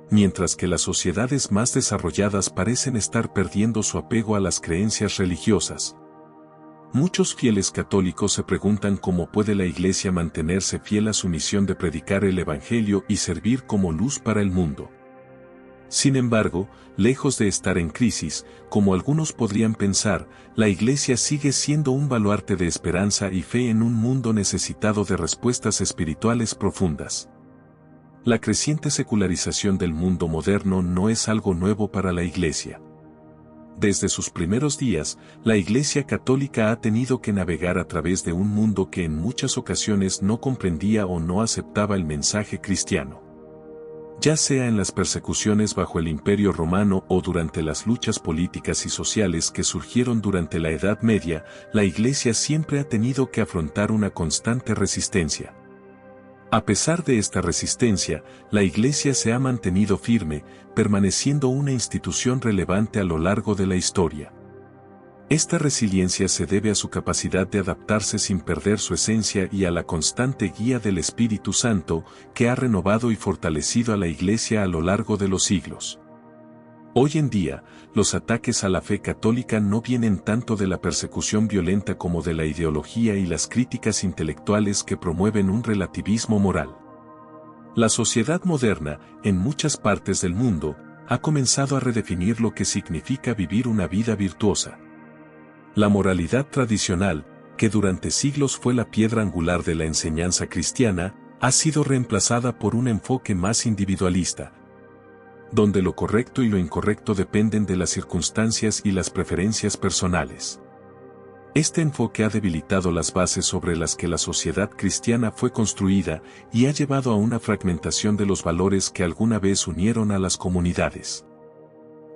Mientras que las sociedades más desarrolladas parecen estar perdiendo su apego a las creencias religiosas. Muchos fieles católicos se preguntan cómo puede la Iglesia mantenerse fiel a su misión de predicar el Evangelio y servir como luz para el mundo. Sin embargo, lejos de estar en crisis, como algunos podrían pensar, la Iglesia sigue siendo un baluarte de esperanza y fe en un mundo necesitado de respuestas espirituales profundas. La creciente secularización del mundo moderno no es algo nuevo para la Iglesia. Desde sus primeros días, la Iglesia Católica ha tenido que navegar a través de un mundo que en muchas ocasiones no comprendía o no aceptaba el mensaje cristiano. Ya sea en las persecuciones bajo el Imperio Romano o durante las luchas políticas y sociales que surgieron durante la Edad Media, la Iglesia siempre ha tenido que afrontar una constante resistencia. A pesar de esta resistencia, la Iglesia se ha mantenido firme, permaneciendo una institución relevante a lo largo de la historia. Esta resiliencia se debe a su capacidad de adaptarse sin perder su esencia y a la constante guía del Espíritu Santo, que ha renovado y fortalecido a la Iglesia a lo largo de los siglos. Hoy en día, los ataques a la fe católica no vienen tanto de la persecución violenta como de la ideología y las críticas intelectuales que promueven un relativismo moral. La sociedad moderna, en muchas partes del mundo, ha comenzado a redefinir lo que significa vivir una vida virtuosa. La moralidad tradicional, que durante siglos fue la piedra angular de la enseñanza cristiana, ha sido reemplazada por un enfoque más individualista, donde lo correcto y lo incorrecto dependen de las circunstancias y las preferencias personales. Este enfoque ha debilitado las bases sobre las que la sociedad cristiana fue construida y ha llevado a una fragmentación de los valores que alguna vez unieron a las comunidades.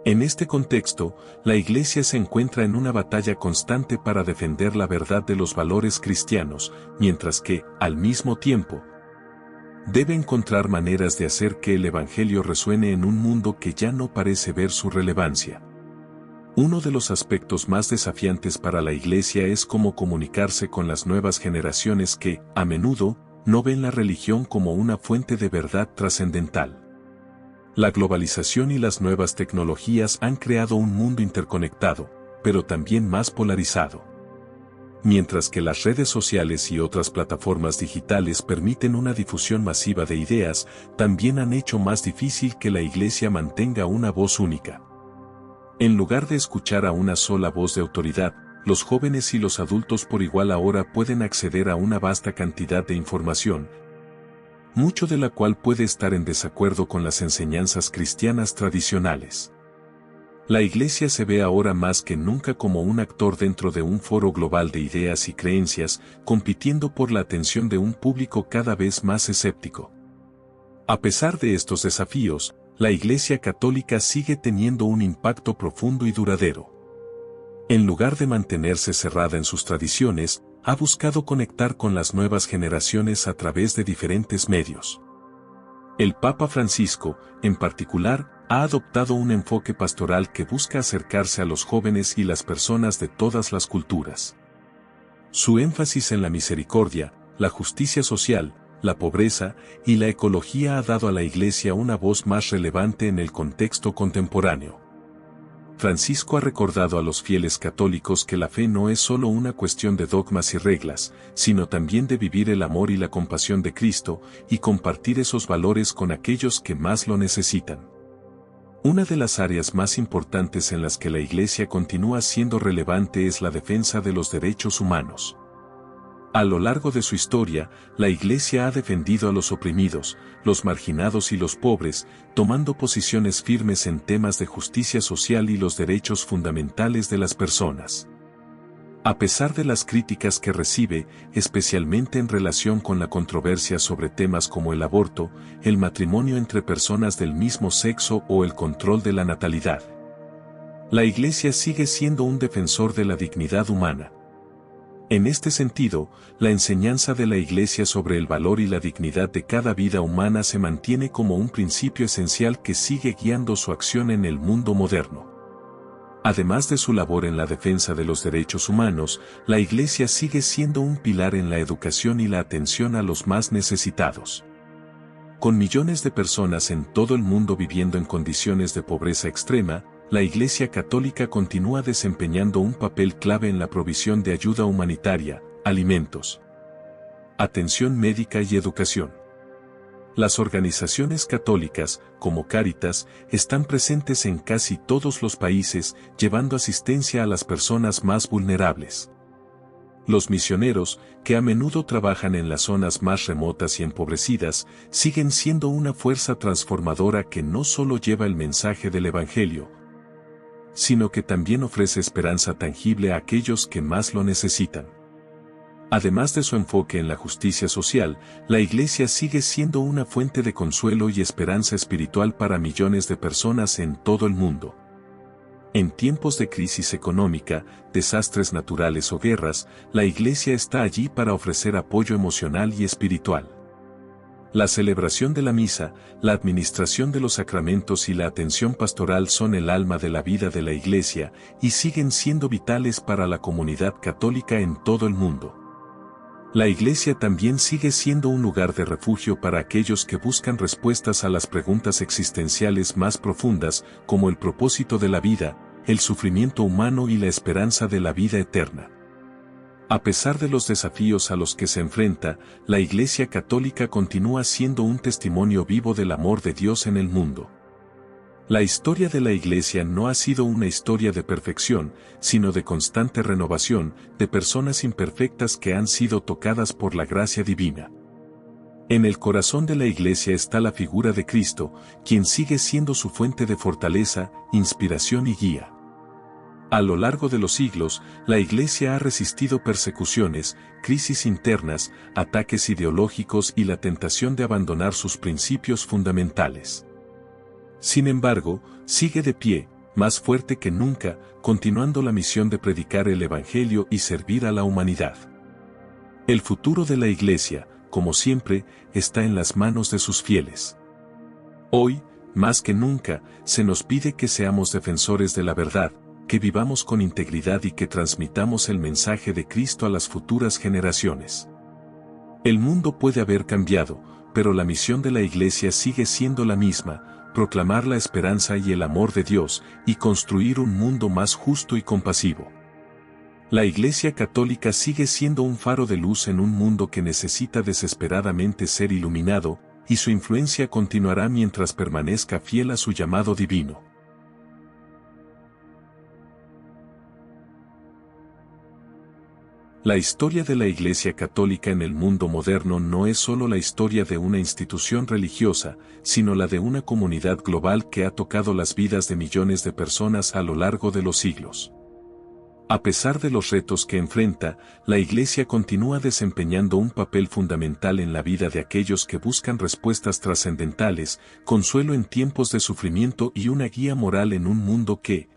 En este contexto, la Iglesia se encuentra en una batalla constante para defender la verdad de los valores cristianos, mientras que, al mismo tiempo, debe encontrar maneras de hacer que el Evangelio resuene en un mundo que ya no parece ver su relevancia. Uno de los aspectos más desafiantes para la Iglesia es cómo comunicarse con las nuevas generaciones que, a menudo, no ven la religión como una fuente de verdad trascendental. La globalización y las nuevas tecnologías han creado un mundo interconectado, pero también más polarizado. Mientras que las redes sociales y otras plataformas digitales permiten una difusión masiva de ideas, también han hecho más difícil que la Iglesia mantenga una voz única. En lugar de escuchar a una sola voz de autoridad, los jóvenes y los adultos por igual ahora pueden acceder a una vasta cantidad de información, mucho de la cual puede estar en desacuerdo con las enseñanzas cristianas tradicionales. La Iglesia se ve ahora más que nunca como un actor dentro de un foro global de ideas y creencias, compitiendo por la atención de un público cada vez más escéptico. A pesar de estos desafíos, la Iglesia Católica sigue teniendo un impacto profundo y duradero. En lugar de mantenerse cerrada en sus tradiciones, ha buscado conectar con las nuevas generaciones a través de diferentes medios. El Papa Francisco, en particular, ha adoptado un enfoque pastoral que busca acercarse a los jóvenes y las personas de todas las culturas. Su énfasis en la misericordia, la justicia social, la pobreza y la ecología ha dado a la Iglesia una voz más relevante en el contexto contemporáneo. Francisco ha recordado a los fieles católicos que la fe no es solo una cuestión de dogmas y reglas, sino también de vivir el amor y la compasión de Cristo, y compartir esos valores con aquellos que más lo necesitan. Una de las áreas más importantes en las que la Iglesia continúa siendo relevante es la defensa de los derechos humanos. A lo largo de su historia, la Iglesia ha defendido a los oprimidos, los marginados y los pobres, tomando posiciones firmes en temas de justicia social y los derechos fundamentales de las personas. A pesar de las críticas que recibe, especialmente en relación con la controversia sobre temas como el aborto, el matrimonio entre personas del mismo sexo o el control de la natalidad, la Iglesia sigue siendo un defensor de la dignidad humana. En este sentido, la enseñanza de la Iglesia sobre el valor y la dignidad de cada vida humana se mantiene como un principio esencial que sigue guiando su acción en el mundo moderno. Además de su labor en la defensa de los derechos humanos, la Iglesia sigue siendo un pilar en la educación y la atención a los más necesitados. Con millones de personas en todo el mundo viviendo en condiciones de pobreza extrema, la Iglesia Católica continúa desempeñando un papel clave en la provisión de ayuda humanitaria, alimentos, atención médica y educación. Las organizaciones católicas, como Cáritas, están presentes en casi todos los países, llevando asistencia a las personas más vulnerables. Los misioneros, que a menudo trabajan en las zonas más remotas y empobrecidas, siguen siendo una fuerza transformadora que no solo lleva el mensaje del Evangelio, sino que también ofrece esperanza tangible a aquellos que más lo necesitan. Además de su enfoque en la justicia social, la Iglesia sigue siendo una fuente de consuelo y esperanza espiritual para millones de personas en todo el mundo. En tiempos de crisis económica, desastres naturales o guerras, la Iglesia está allí para ofrecer apoyo emocional y espiritual. La celebración de la misa, la administración de los sacramentos y la atención pastoral son el alma de la vida de la Iglesia y siguen siendo vitales para la comunidad católica en todo el mundo. La Iglesia también sigue siendo un lugar de refugio para aquellos que buscan respuestas a las preguntas existenciales más profundas, como el propósito de la vida, el sufrimiento humano y la esperanza de la vida eterna. A pesar de los desafíos a los que se enfrenta, la Iglesia Católica continúa siendo un testimonio vivo del amor de Dios en el mundo. La historia de la Iglesia no ha sido una historia de perfección, sino de constante renovación, de personas imperfectas que han sido tocadas por la gracia divina. En el corazón de la Iglesia está la figura de Cristo, quien sigue siendo su fuente de fortaleza, inspiración y guía. A lo largo de los siglos, la Iglesia ha resistido persecuciones, crisis internas, ataques ideológicos y la tentación de abandonar sus principios fundamentales. Sin embargo, sigue de pie, más fuerte que nunca, continuando la misión de predicar el Evangelio y servir a la humanidad. El futuro de la Iglesia, como siempre, está en las manos de sus fieles. Hoy, más que nunca, se nos pide que seamos defensores de la verdad, que vivamos con integridad y que transmitamos el mensaje de Cristo a las futuras generaciones. El mundo puede haber cambiado, pero la misión de la Iglesia sigue siendo la misma: proclamar la esperanza y el amor de Dios, y construir un mundo más justo y compasivo. La Iglesia Católica sigue siendo un faro de luz en un mundo que necesita desesperadamente ser iluminado, y su influencia continuará mientras permanezca fiel a su llamado divino. La historia de la Iglesia Católica en el mundo moderno no es solo la historia de una institución religiosa, sino la de una comunidad global que ha tocado las vidas de millones de personas a lo largo de los siglos. A pesar de los retos que enfrenta, la Iglesia continúa desempeñando un papel fundamental en la vida de aquellos que buscan respuestas trascendentales, consuelo en tiempos de sufrimiento y una guía moral en un mundo que,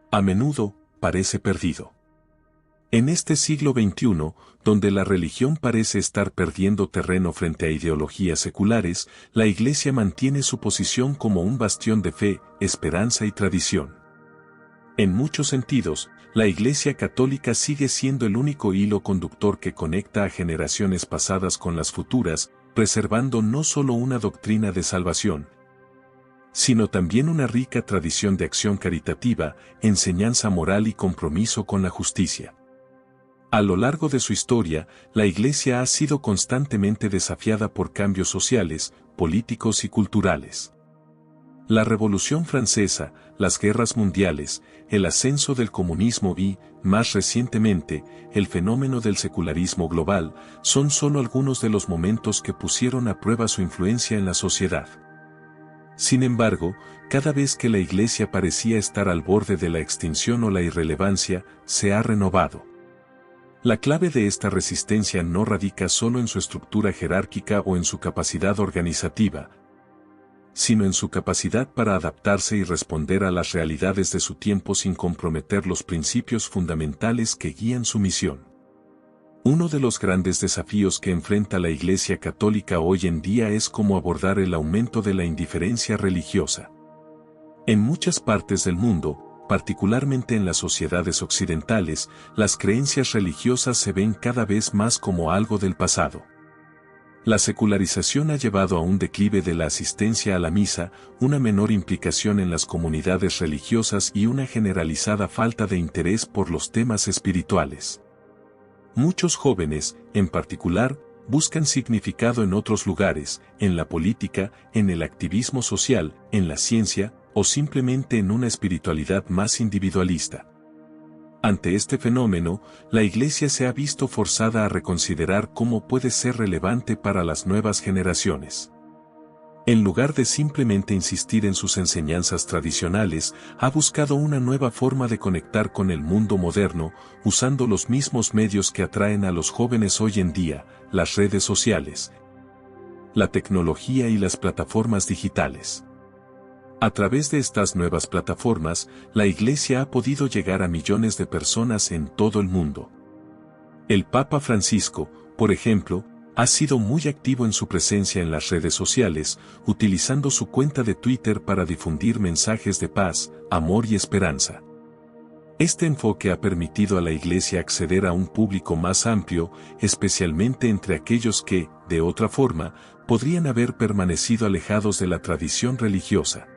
a menudo, parece perdido. En este siglo XXI, donde la religión parece estar perdiendo terreno frente a ideologías seculares, la Iglesia mantiene su posición como un bastión de fe, esperanza y tradición. En muchos sentidos, la Iglesia Católica sigue siendo el único hilo conductor que conecta a generaciones pasadas con las futuras, preservando no solo una doctrina de salvación, sino también una rica tradición de acción caritativa, enseñanza moral y compromiso con la justicia. A lo largo de su historia, la Iglesia ha sido constantemente desafiada por cambios sociales, políticos y culturales. La Revolución Francesa, las guerras mundiales, el ascenso del comunismo y, más recientemente, el fenómeno del secularismo global, son solo algunos de los momentos que pusieron a prueba su influencia en la sociedad. Sin embargo, cada vez que la Iglesia parecía estar al borde de la extinción o la irrelevancia, se ha renovado. La clave de esta resistencia no radica solo en su estructura jerárquica o en su capacidad organizativa, sino en su capacidad para adaptarse y responder a las realidades de su tiempo sin comprometer los principios fundamentales que guían su misión. Uno de los grandes desafíos que enfrenta la Iglesia Católica hoy en día es cómo abordar el aumento de la indiferencia religiosa. En muchas partes del mundo, particularmente en las sociedades occidentales, las creencias religiosas se ven cada vez más como algo del pasado. La secularización ha llevado a un declive de la asistencia a la misa, una menor implicación en las comunidades religiosas y una generalizada falta de interés por los temas espirituales. Muchos jóvenes, en particular, buscan significado en otros lugares, en la política, en el activismo social, en la ciencia, o simplemente en una espiritualidad más individualista. Ante este fenómeno, la Iglesia se ha visto forzada a reconsiderar cómo puede ser relevante para las nuevas generaciones. En lugar de simplemente insistir en sus enseñanzas tradicionales, ha buscado una nueva forma de conectar con el mundo moderno, usando los mismos medios que atraen a los jóvenes hoy en día, las redes sociales, la tecnología y las plataformas digitales. A través de estas nuevas plataformas, la Iglesia ha podido llegar a millones de personas en todo el mundo. El Papa Francisco, por ejemplo, ha sido muy activo en su presencia en las redes sociales, utilizando su cuenta de Twitter para difundir mensajes de paz, amor y esperanza. Este enfoque ha permitido a la Iglesia acceder a un público más amplio, especialmente entre aquellos que, de otra forma, podrían haber permanecido alejados de la tradición religiosa.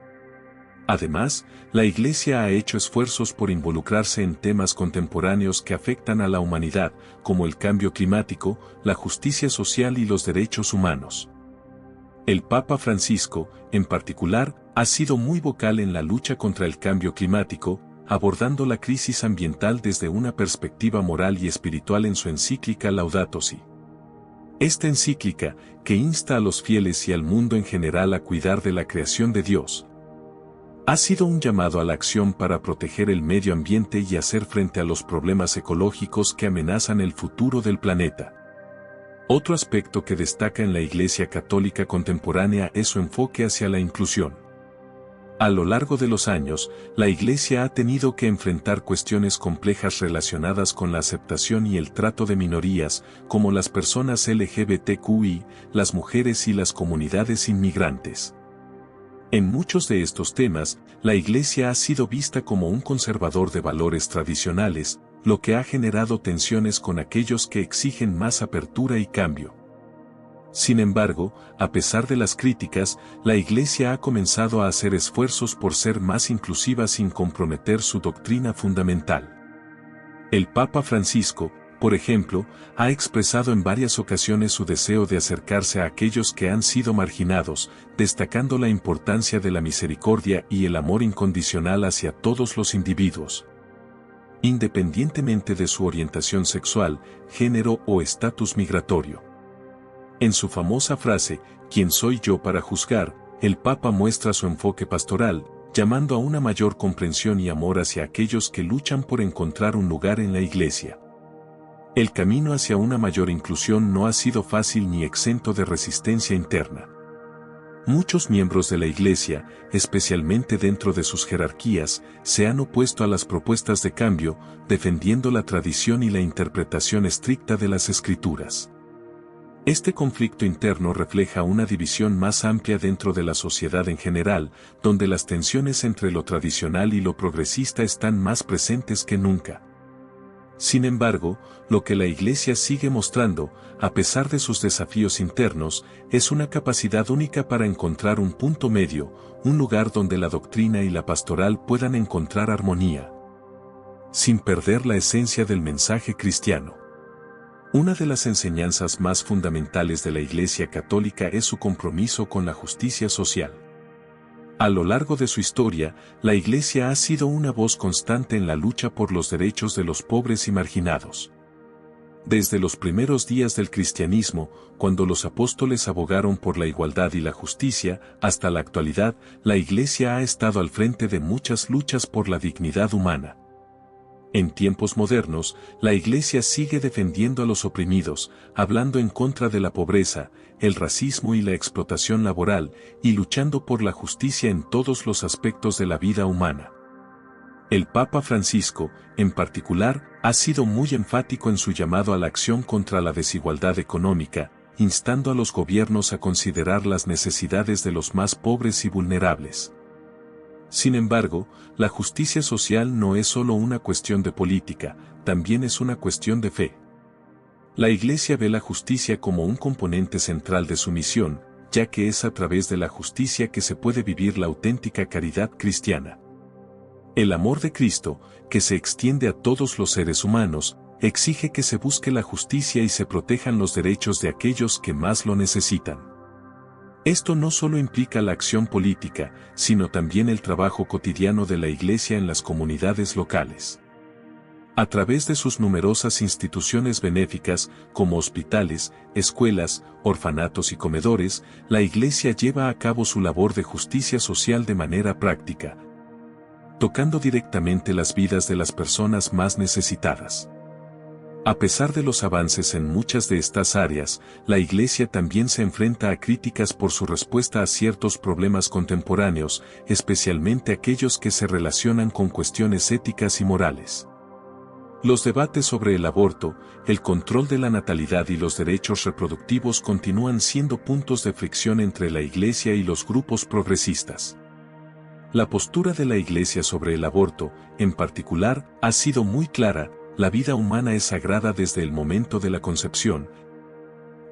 Además, la Iglesia ha hecho esfuerzos por involucrarse en temas contemporáneos que afectan a la humanidad, como el cambio climático, la justicia social y los derechos humanos. El Papa Francisco, en particular, ha sido muy vocal en la lucha contra el cambio climático, abordando la crisis ambiental desde una perspectiva moral y espiritual en su encíclica Laudato Si. Esta encíclica, que insta a los fieles y al mundo en general a cuidar de la creación de Dios, ha sido un llamado a la acción para proteger el medio ambiente y hacer frente a los problemas ecológicos que amenazan el futuro del planeta. Otro aspecto que destaca en la Iglesia Católica contemporánea es su enfoque hacia la inclusión. A lo largo de los años, la Iglesia ha tenido que enfrentar cuestiones complejas relacionadas con la aceptación y el trato de minorías, como las personas LGBTQI, las mujeres y las comunidades inmigrantes. En muchos de estos temas, la Iglesia ha sido vista como un conservador de valores tradicionales, lo que ha generado tensiones con aquellos que exigen más apertura y cambio. Sin embargo, a pesar de las críticas, la Iglesia ha comenzado a hacer esfuerzos por ser más inclusiva sin comprometer su doctrina fundamental. El Papa Francisco, por ejemplo, ha expresado en varias ocasiones su deseo de acercarse a aquellos que han sido marginados, destacando la importancia de la misericordia y el amor incondicional hacia todos los individuos, independientemente de su orientación sexual, género o estatus migratorio. En su famosa frase, ¿quién soy yo para juzgar?, el Papa muestra su enfoque pastoral, llamando a una mayor comprensión y amor hacia aquellos que luchan por encontrar un lugar en la Iglesia. El camino hacia una mayor inclusión no ha sido fácil ni exento de resistencia interna. Muchos miembros de la Iglesia, especialmente dentro de sus jerarquías, se han opuesto a las propuestas de cambio, defendiendo la tradición y la interpretación estricta de las Escrituras. Este conflicto interno refleja una división más amplia dentro de la sociedad en general, donde las tensiones entre lo tradicional y lo progresista están más presentes que nunca. Sin embargo, lo que la Iglesia sigue mostrando, a pesar de sus desafíos internos, es una capacidad única para encontrar un punto medio, un lugar donde la doctrina y la pastoral puedan encontrar armonía, sin perder la esencia del mensaje cristiano. Una de las enseñanzas más fundamentales de la Iglesia Católica es su compromiso con la justicia social. A lo largo de su historia, la Iglesia ha sido una voz constante en la lucha por los derechos de los pobres y marginados. Desde los primeros días del cristianismo, cuando los apóstoles abogaron por la igualdad y la justicia, hasta la actualidad, la Iglesia ha estado al frente de muchas luchas por la dignidad humana. En tiempos modernos, la Iglesia sigue defendiendo a los oprimidos, hablando en contra de la pobreza, el racismo y la explotación laboral, y luchando por la justicia en todos los aspectos de la vida humana. El Papa Francisco, en particular, ha sido muy enfático en su llamado a la acción contra la desigualdad económica, instando a los gobiernos a considerar las necesidades de los más pobres y vulnerables. Sin embargo, la justicia social no es solo una cuestión de política, también es una cuestión de fe. La Iglesia ve la justicia como un componente central de su misión, ya que es a través de la justicia que se puede vivir la auténtica caridad cristiana. El amor de Cristo, que se extiende a todos los seres humanos, exige que se busque la justicia y se protejan los derechos de aquellos que más lo necesitan. Esto no solo implica la acción política, sino también el trabajo cotidiano de la Iglesia en las comunidades locales. A través de sus numerosas instituciones benéficas, como hospitales, escuelas, orfanatos y comedores, la Iglesia lleva a cabo su labor de justicia social de manera práctica, tocando directamente las vidas de las personas más necesitadas. A pesar de los avances en muchas de estas áreas, la Iglesia también se enfrenta a críticas por su respuesta a ciertos problemas contemporáneos, especialmente aquellos que se relacionan con cuestiones éticas y morales. Los debates sobre el aborto, el control de la natalidad y los derechos reproductivos continúan siendo puntos de fricción entre la Iglesia y los grupos progresistas. La postura de la Iglesia sobre el aborto, en particular, ha sido muy clara: la vida humana es sagrada desde el momento de la concepción,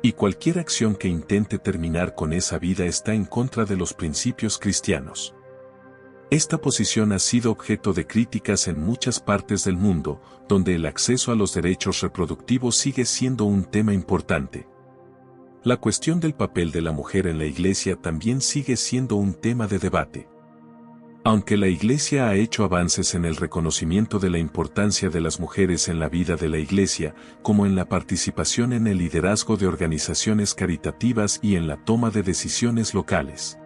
y cualquier acción que intente terminar con esa vida está en contra de los principios cristianos. Esta posición ha sido objeto de críticas en muchas partes del mundo, donde el acceso a los derechos reproductivos sigue siendo un tema importante. La cuestión del papel de la mujer en la Iglesia también sigue siendo un tema de debate. Aunque la Iglesia ha hecho avances en el reconocimiento de la importancia de las mujeres en la vida de la Iglesia, como en la participación en el liderazgo de organizaciones caritativas y en la toma de decisiones locales,